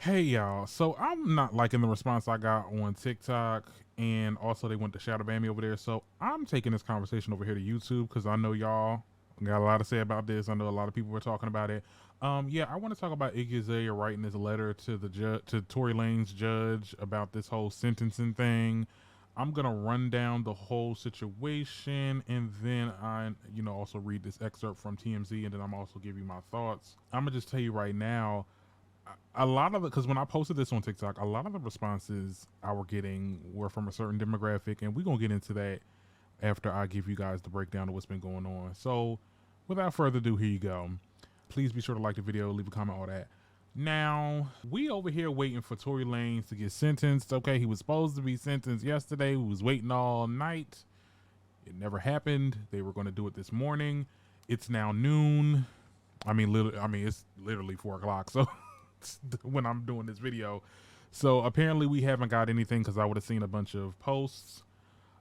Hey y'all, so I'm not liking the response I got on TikTok, and also they went to shadow ban me over there. So I'm taking this conversation over here to YouTube because I know y'all got a lot to say about this. I know a lot of people were talking about it. Yeah, I want to talk about Iggy Azalea writing this letter to the to Tory Lanez judge about this whole sentencing thing. I'm gonna run down the whole situation, and then also read this excerpt from TMZ, and then I'm also give you my thoughts. I'm gonna just tell you right now, a lot of it, because when I posted this on TikTok, a lot of the responses I were getting were from a certain demographic, and we're gonna get into that after I give you guys the breakdown of what's been going on. So, without further ado, here you go. Please be sure to like the video, leave a comment, all that. Now, we over here waiting for Tory Lanez to get sentenced. Okay, he was supposed to be sentenced yesterday. We was waiting all night. It never happened. They were going to do it this morning. It's now noon. It's literally 4 o'clock. So when I'm doing this video. So apparently we haven't got anything because I would have seen a bunch of posts.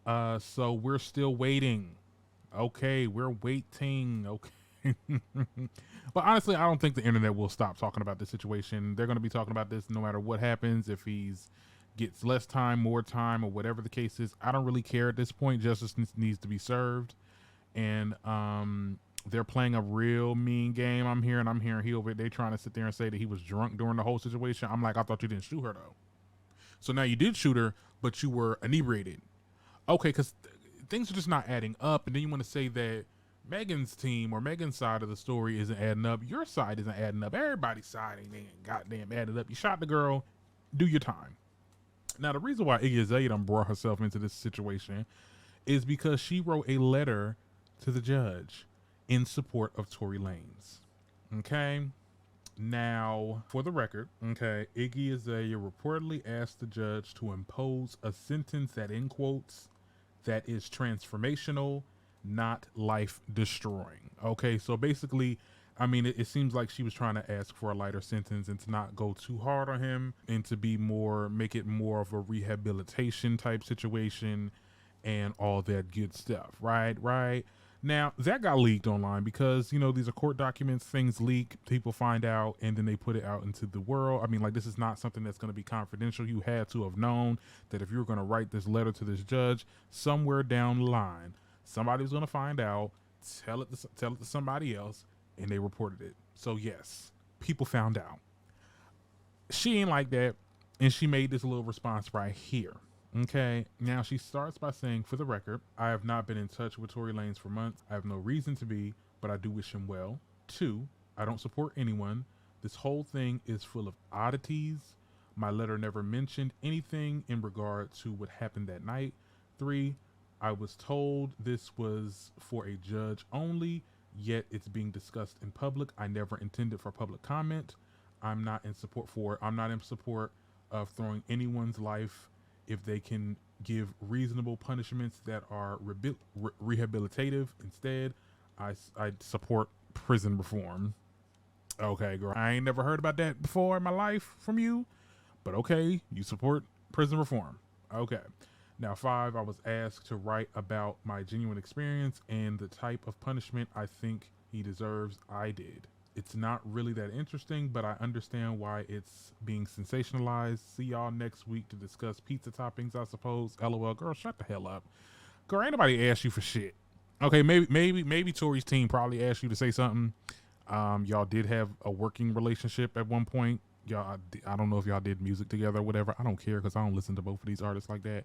So we're still waiting. Okay, we're waiting. Okay. But honestly, I don't think the internet will stop talking about this situation. They're going to be talking about this no matter what happens. If he's gets less time, more time, or whatever the case is, I don't really care at this point. Justice needs to be served. And they're playing a real mean game. I'm hearing they trying to sit there and say that he was drunk during the whole situation. I'm like, I thought you didn't shoot her though. So now you did shoot her, but you were inebriated. Okay, because things are just not adding up. And then you want to say that Megan's team or Megan's side of the story isn't adding up. Your side isn't adding up. Everybody's side ain't goddamn added up. You shot the girl, do your time. Now the reason why Iggy Azalea done brought herself into this situation is because she wrote a letter to the judge in support of Tory Lanez. Okay. Now, for the record, okay, Iggy Azalea reportedly asked the judge to impose a sentence that, in quotes, that is transformational, not life destroying. Okay, so basically, it seems like she was trying to ask for a lighter sentence and to not go too hard on him and to make it more of a rehabilitation type situation and all that good stuff. Right. Now, that got leaked online because, these are court documents, things leak, people find out, and then they put it out into the world. This is not something that's going to be confidential. You had to have known that if you were going to write this letter to this judge, somewhere down the line, somebody was going to find out, tell it to somebody else, and they reported it. So, yes, people found out. She ain't like that, and she made this little response right here. Okay, now she starts by saying, for the record, I have not been in touch with Tory Lanez for months. I have no reason to be, but I do wish him well. 2, I don't support anyone. This whole thing is full of oddities. My letter never mentioned anything in regard to what happened that night. 3, I was told this was for a judge only, yet it's being discussed in public. I never intended for public comment. I'm not in support of throwing anyone's life if they can give reasonable punishments that are rehabilitative. Instead, I support prison reform. Okay, girl, I ain't never heard about that before in my life from you, but okay, you support prison reform. Okay. Now, 5, I was asked to write about my genuine experience and the type of punishment I think he deserves. I did. It's not really that interesting, but I understand why it's being sensationalized. See y'all next week to discuss pizza toppings, I suppose. LOL. Girl, shut the hell up. Girl, ain't nobody asked you for shit. Okay, maybe Tory's team probably asked you to say something. Y'all did have a working relationship at one point. Y'all, I don't know if y'all did music together or whatever. I don't care because I don't listen to both of these artists like that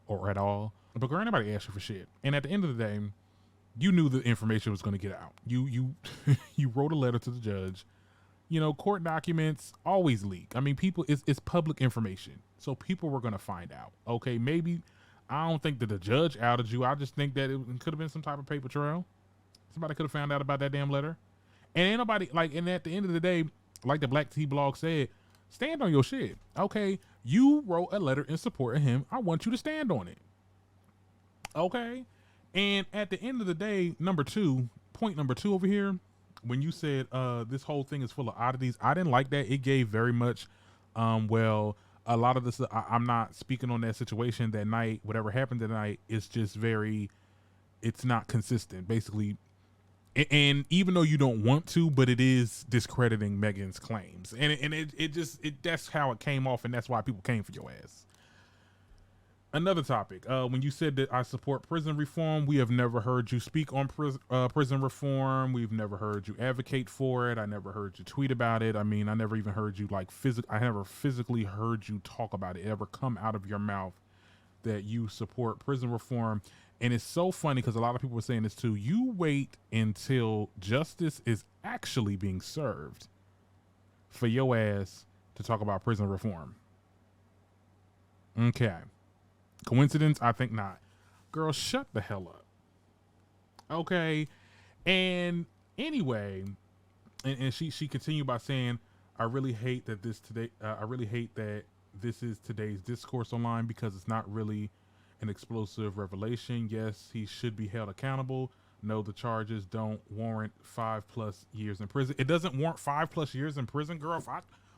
or at all. But girl, ain't nobody asked you for shit. And at the end of the day, you knew the information was going to get out. You you wrote a letter to the judge. Court documents always leak. People, it's public information, so people were going to find out. Okay, maybe I don't think that the judge outed you. I just think that it could have been some type of paper trail. Somebody could have found out about that damn letter, and ain't nobody And at the end of the day, like the Black Tea blog said, stand on your shit. Okay, you wrote a letter in support of him. I want you to stand on it. Okay. And at the end of the day, point number two over here, when you said this whole thing is full of oddities, I didn't like that. It gave very much, a lot of this, I'm not speaking on that situation that night. Whatever happened that night is just it's not consistent. Basically, And even though you don't want to, but it is discrediting Megan's claims, and it just that's how it came off, and that's why people came for your ass. Another topic, when you said that I support prison reform, we have never heard you speak on prison reform. We've never heard you advocate for it. I never heard you tweet about it. I mean, I never even heard you I never physically heard you talk about it ever come out of your mouth that you support prison reform. And it's so funny because a lot of people were saying this too. You wait until justice is actually being served for your ass to talk about prison reform. Okay. Coincidence? I think not. Girl, shut the hell up. Okay. And anyway, and she continued by saying, I really hate that this is today's discourse online because it's not really an explosive revelation. Yes, he should be held accountable. No, the charges don't warrant 5+ years in prison. It doesn't warrant 5+ years in prison, girl.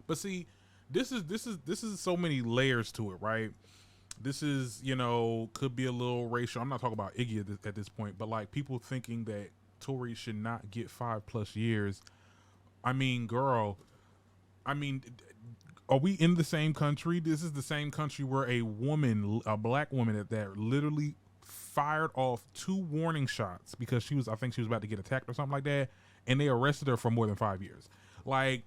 But see, this is so many layers to it, right? This is, could be a little racial. I'm not talking about Iggy at this point, but like people thinking that Tory should not get 5+ years. I mean, girl, are we in the same country? This is the same country where a black woman that literally fired off 2 warning shots because I think she was about to get attacked or something like that, and they arrested her for more than 5 years. Like,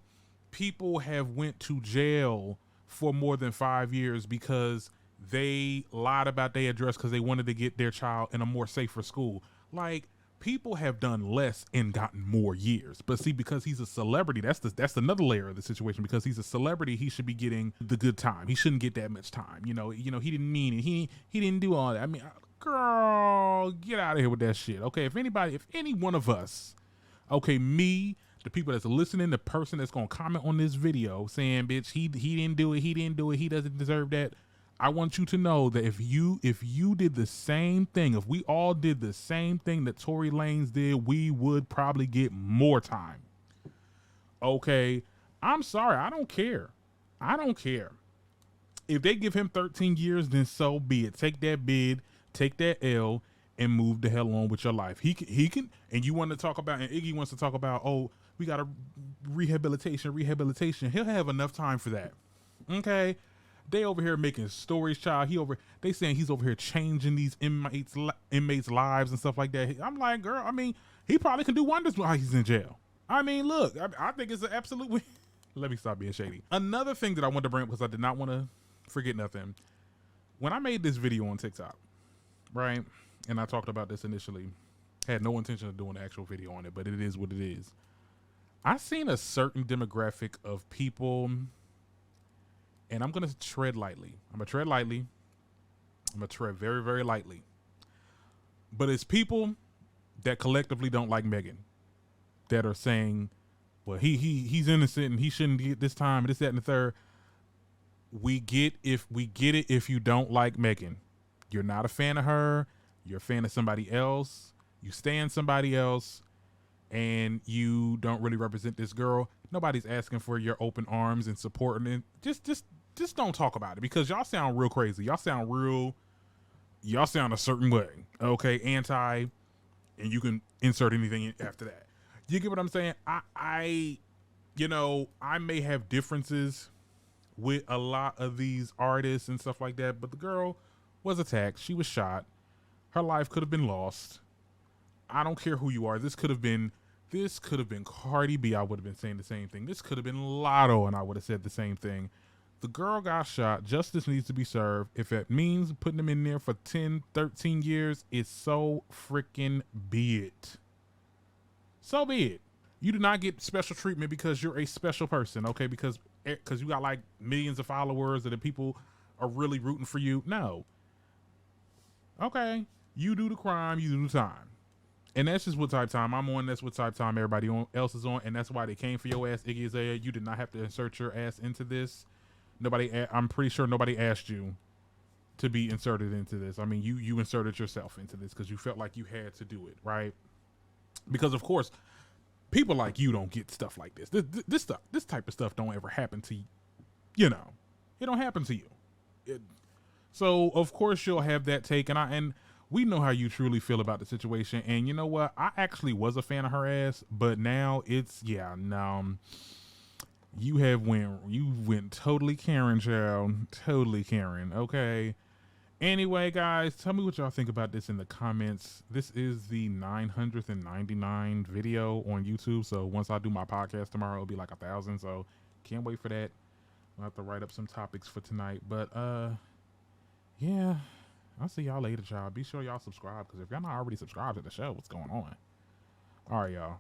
people have went to jail for more than 5 years because they lied about their address because they wanted to get their child in a more safer school. Like, people have done less and gotten more years. But see, because he's a celebrity, that's another layer of the situation. Because he's a celebrity, he should be getting the good time. He shouldn't get that much time. He didn't mean it. He didn't do all that. I mean, girl, get out of here with that shit. Okay, if any one of us, okay, me, the people that's listening, the person that's gonna comment on this video saying, bitch, he didn't do it, he doesn't deserve that. I want you to know that if you did the same thing, if we all did the same thing that Tory Lanez did, we would probably get more time. Okay, I'm sorry, I don't care. If they give him 13 years, then so be it. Take that bid, take that L, and move the hell on with your life. He can, and you want to talk about, and Iggy wants to talk about, oh, we got a rehabilitation. He'll have enough time for that. Okay. They over here making stories, child. They saying he's over here changing these inmates' lives and stuff like that. I'm like, girl, I mean, he probably can do wonders while he's in jail. I mean, look, I think it's an absolute. Let me stop being shady. Another thing that I wanted to bring up because I did not want to forget nothing. When I made this video on TikTok, right, and I talked about this initially, had no intention of doing an actual video on it, but it is what it is. I seen a certain demographic of people. And I'm going to tread lightly. I'm going to tread very, very lightly. But it's people that collectively don't like Megan that are saying, well, he's innocent and he shouldn't get this time, this, that, and the third. We get it if you don't like Megan. You're not a fan of her. You're a fan of somebody else. You stand somebody else. And you don't really represent this girl. Nobody's asking for your open arms and support. And just don't talk about it because y'all sound real crazy. Y'all sound a certain way. Okay, anti, and you can insert anything after that. You get what I'm saying? I may have differences with a lot of these artists and stuff like that, but the girl was attacked. She was shot. Her life could have been lost. I don't care who you are. This could have been Cardi B. I would have been saying the same thing. This could have been Lotto, and I would have said the same thing. The girl got shot. Justice needs to be served. If it means putting them in there for 10, 13 years, it's so freaking be it. So be it. You do not get special treatment because you're a special person, okay? Because you got like millions of followers and the people are really rooting for you. No. Okay. You do the crime, you do the time. And that's just what type time I'm on. That's what type time everybody else is on. And that's why they came for your ass, Iggy Azalea. You did not have to insert your ass into this. I'm pretty sure nobody asked you to be inserted into this. I mean, you inserted yourself into this because you felt like you had to do it, right? Because of course, people like you don't get stuff like this. This type of stuff don't ever happen to you. It don't happen to you. So of course you'll have that take, and we know how you truly feel about the situation. And you know what? I actually was a fan of her ass, but now it's you went totally Karen, child. Totally Karen. Okay. Anyway, guys, tell me what y'all think about this in the comments. This is the 999 video on YouTube. So once I do my podcast tomorrow, it'll be like 1,000. So can't wait for that. I'll have to write up some topics for tonight. But yeah, I'll see y'all later, y'all. Be sure y'all subscribe, because if y'all not already subscribed to the show, what's going on? All right, y'all.